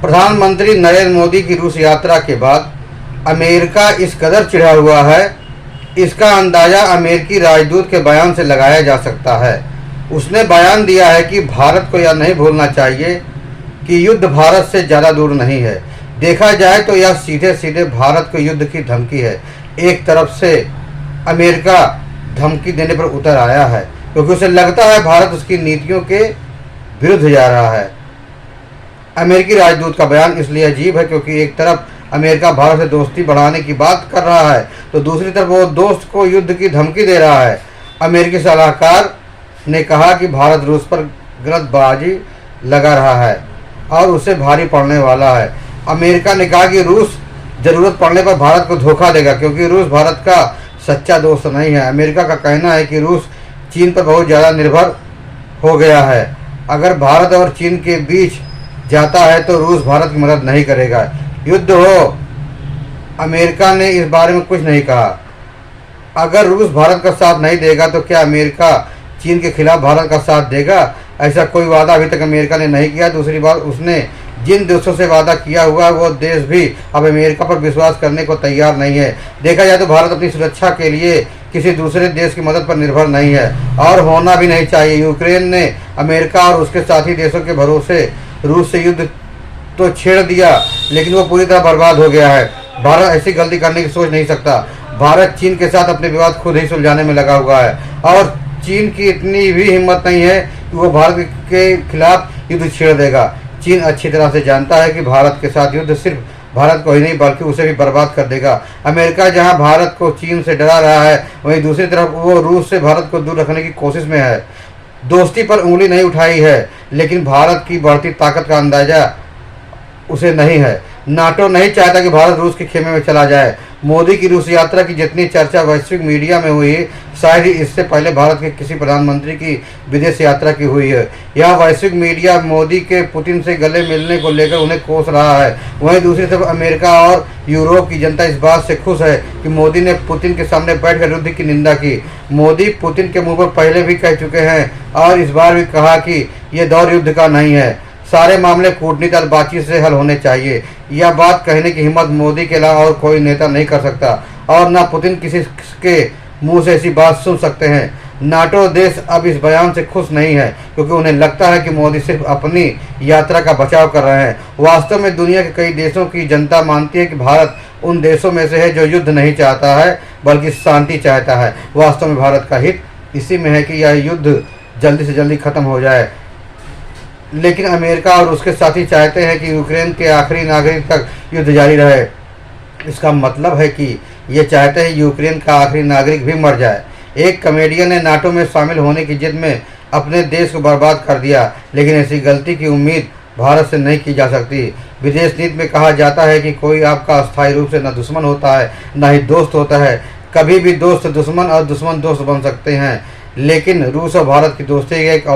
प्रधानमंत्री नरेंद्र मोदी की रूस यात्रा के बाद अमेरिका इस कदर चिढ़ा हुआ है, इसका अंदाज़ा अमेरिकी राजदूत के बयान से लगाया जा सकता है। उसने बयान दिया है कि भारत को यह नहीं भूलना चाहिए कि युद्ध भारत से ज़्यादा दूर नहीं है। देखा जाए तो यह सीधे सीधे भारत को युद्ध की धमकी है। एक तरफ से अमेरिका धमकी देने पर उतर आया है क्योंकि उसे लगता है भारत उसकी नीतियों के विरुद्ध जा रहा है। अमेरिकी राजदूत का बयान इसलिए अजीब है क्योंकि एक तरफ अमेरिका भारत से दोस्ती बढ़ाने की बात कर रहा है तो दूसरी तरफ वो दोस्त को युद्ध की धमकी दे रहा है। अमेरिकी सलाहकार ने कहा कि भारत रूस पर गलतबाजी लगा रहा है और उसे भारी पड़ने वाला है। अमेरिका ने कहा कि रूस ज़रूरत पड़ने पर भारत को धोखा देगा क्योंकि रूस भारत का सच्चा दोस्त नहीं है। अमेरिका का कहना है कि रूस चीन पर बहुत ज़्यादा निर्भर हो गया है। अगर भारत और चीन के बीच जाता है तो रूस भारत की मदद नहीं करेगा। युद्ध हो, अमेरिका ने इस बारे में कुछ नहीं कहा। अगर रूस भारत का साथ नहीं देगा तो क्या अमेरिका चीन के खिलाफ भारत का साथ देगा? ऐसा कोई वादा अभी तक अमेरिका ने नहीं किया। दूसरी बात, उसने जिन देशों से वादा किया हुआ वो देश भी अब अमेरिका पर विश्वास करने को तैयार नहीं है। देखा जाए तो भारत अपनी सुरक्षा के लिए किसी दूसरे देश की मदद पर निर्भर नहीं है और होना भी नहीं चाहिए। यूक्रेन ने अमेरिका और उसके साथी देशों के भरोसे रूस से युद्ध तो छेड़ दिया लेकिन वो पूरी तरह बर्बाद हो गया है। भारत ऐसी गलती करने की सोच नहीं सकता। भारत चीन के साथ अपने विवाद खुद ही सुलझाने में लगा हुआ है और चीन की इतनी भी हिम्मत नहीं है कि वो भारत के खिलाफ युद्ध छेड़ देगा। चीन अच्छी तरह से जानता है कि भारत के साथ युद्ध सिर्फ भारत को ही नहीं बल्कि उसे भी बर्बाद कर देगा। अमेरिका जहां भारत को चीन से डरा रहा है वहीं दूसरी तरफ वो रूस से भारत को दूर रखने की कोशिश में है। दोस्ती पर उंगली नहीं उठाई है लेकिन भारत की बढ़ती ताकत का अंदाजा उसे नहीं है। नाटो नहीं चाहता कि भारत रूस के खेमे में चला जाए। मोदी की रूस यात्रा की जितनी चर्चा वैश्विक मीडिया में हुई शायद ही इससे पहले भारत के किसी प्रधानमंत्री की विदेश यात्रा की हुई है। यह वैश्विक मीडिया मोदी के पुतिन से गले मिलने को लेकर उन्हें कोस रहा है। वहीं दूसरी तरफ अमेरिका और यूरोप की जनता इस बात से खुश है कि मोदी ने पुतिन के सामने बैठकर युद्ध की निंदा की। मोदी पुतिन के मुंह पर पहले भी कह चुके हैं और इस बार भी कहा कि ये दौर युद्ध का नहीं है, सारे मामले कूटनीति और बातचीत से हल होने चाहिए। यह बात कहने की हिम्मत मोदी के अलावा और कोई नेता नहीं कर सकता और न पुतिन किसी के मुंह से ऐसी बात सुन सकते हैं। नाटो देश अब इस बयान से खुश नहीं है क्योंकि उन्हें लगता है कि मोदी सिर्फ अपनी यात्रा का बचाव कर रहे हैं। वास्तव में दुनिया के कई देशों की जनता मानती है कि भारत उन देशों में से है जो युद्ध नहीं चाहता है बल्कि शांति चाहता है। वास्तव में भारत का हित इसी में है कि यह युद्ध जल्दी से जल्दी खत्म हो जाए, लेकिन अमेरिका और उसके साथी चाहते हैं कि यूक्रेन के आखिरी नागरिक तक युद्ध जारी रहे। इसका मतलब है कि ये चाहते हैं यूक्रेन का आखिरी नागरिक भी मर जाए। एक कॉमेडियन ने नाटो में शामिल होने की जिद में अपने देश को बर्बाद कर दिया, लेकिन ऐसी गलती की उम्मीद भारत से नहीं की जा सकती। विदेश नीति में कहा जाता है कि कोई आपका अस्थायी रूप से न दुश्मन होता है न ही दोस्त होता है। कभी भी दोस्त दुश्मन और दुश्मन दोस्त बन सकते हैं, लेकिन रूस और भारत की दोस्ती एक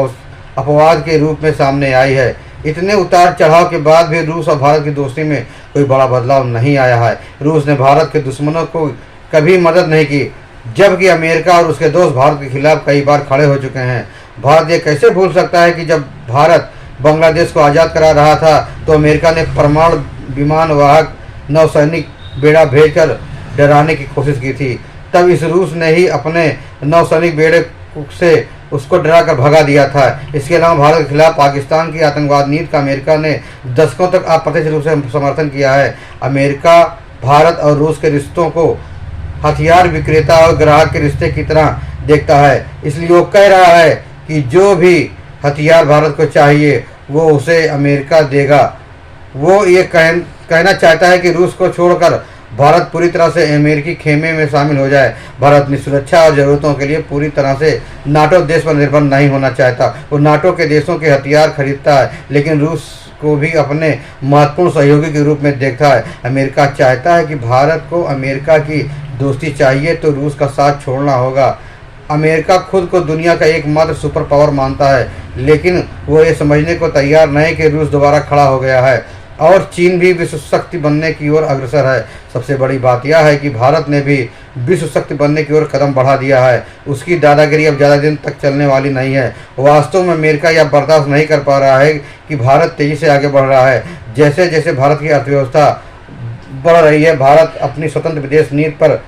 अपवाद के रूप में सामने आई है। इतने उतार चढ़ाव के बाद भी रूस और भारत की दोस्ती में कोई बड़ा बदलाव नहीं आया है। रूस ने भारत के दुश्मनों को कभी मदद नहीं की, जबकि अमेरिका और उसके दोस्त भारत के खिलाफ कई बार खड़े हो चुके हैं। भारत ये कैसे भूल सकता है कि जब भारत बांग्लादेश को आज़ाद करा रहा था तो अमेरिका ने परमाणु विमान वाहक नौसैनिक बेड़ा भेजकर डराने की कोशिश की थी। तब इस रूस ने ही अपने नौसैनिक बेड़े से उसको डराकर भगा दिया था। इसके अलावा भारत के खिलाफ पाकिस्तान की आतंकवाद नीति का अमेरिका ने दशकों तक अप्रत्यक्ष रूप से समर्थन किया है। अमेरिका भारत और रूस के रिश्तों को हथियार विक्रेता और ग्राहक के रिश्ते की तरह देखता है, इसलिए वो कह रहा है कि जो भी हथियार भारत को चाहिए वो उसे अमेरिका देगा। वो ये कहना चाहता है कि रूस को छोड़कर भारत पूरी तरह से अमेरिकी खेमे में शामिल हो जाए। भारत अपनी सुरक्षा और ज़रूरतों के लिए पूरी तरह से नाटो देश पर निर्भर नहीं होना चाहता। वो नाटो के देशों के हथियार खरीदता है लेकिन रूस को भी अपने महत्वपूर्ण सहयोगी के रूप में देखता है। अमेरिका चाहता है कि भारत को अमेरिका की दोस्ती चाहिए तो रूस का साथ छोड़ना होगा। अमेरिका खुद को दुनिया का एकमात्र सुपर पावर मानता है, लेकिन वो ये समझने को तैयार नहीं कि रूस दोबारा खड़ा हो गया है और चीन भी विश्व शक्ति बनने की ओर अग्रसर है। सबसे बड़ी बात यह है कि भारत ने भी विश्व शक्ति बनने की ओर कदम बढ़ा दिया है। उसकी दादागिरी अब ज़्यादा दिन तक चलने वाली नहीं है। वास्तव में अमेरिका यह बर्दाश्त नहीं कर पा रहा है कि भारत तेज़ी से आगे बढ़ रहा है। जैसे जैसे भारत की अर्थव्यवस्था बढ़ रही है, भारत अपनी स्वतंत्र विदेश नीति पर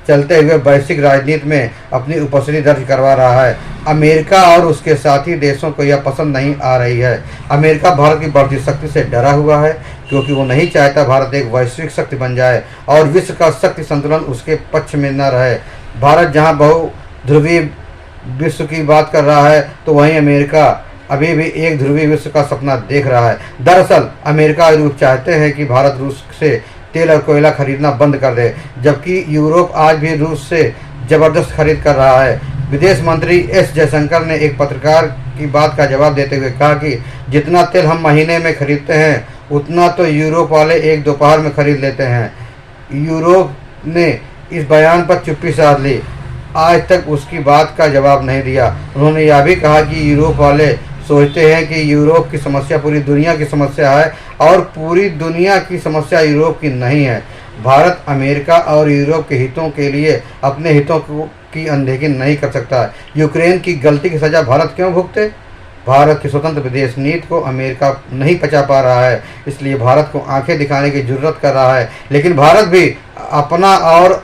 चलते हुए वैश्विक राजनीति में अपनी उपस्थिति दर्ज करवा रहा है। अमेरिका और उसके साथी देशों को यह पसंद नहीं आ रही है। अमेरिका भारत की बढ़ती शक्ति से डरा हुआ है, क्योंकि वो नहीं चाहता भारत एक वैश्विक शक्ति बन जाए और विश्व का शक्ति संतुलन उसके पक्ष में न रहे। भारत जहां बहुध्रुवीय विश्व की बात कर रहा है, तो वहीं अमेरिका अभी भी एक ध्रुवीय विश्व का सपना देख रहा है। दरअसल अमेरिका और रूस चाहते हैं कि भारत रूस से तेल और कोयला खरीदना बंद कर दे, जबकि यूरोप आज भी रूस से जबरदस्त खरीद कर रहा है। विदेश मंत्री एस जयशंकर ने एक पत्रकार की बात का जवाब देते हुए कहा कि जितना तेल हम महीने में खरीदते हैं, उतना तो यूरोप वाले एक दोपहर में खरीद लेते हैं। यूरोप ने इस बयान पर चुप्पी साध ली, आज तक उसकी बात का जवाब नहीं दिया। उन्होंने यह भी कहा कि यूरोप वाले सोचते हैं कि यूरोप की समस्या पूरी दुनिया की समस्या है और पूरी दुनिया की समस्या यूरोप की नहीं है। भारत अमेरिका और यूरोप के हितों के लिए अपने हितों की अनदेखी नहीं कर सकता। यूक्रेन की गलती की सज़ा भारत क्यों भुगते? भारत की स्वतंत्र विदेश नीति को अमेरिका नहीं पचा पा रहा है, इसलिए भारत को आंखें दिखाने की जरूरत कर रहा है। लेकिन भारत भी अपना और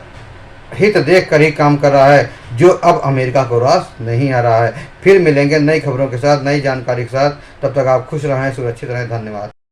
हित देख कर ही काम कर रहा है, जो अब अमेरिका को रास नहीं आ रहा है। फिर मिलेंगे नई खबरों के साथ, नई जानकारी के साथ। तब तक आप खुश रहें, सुरक्षित रहें। धन्यवाद।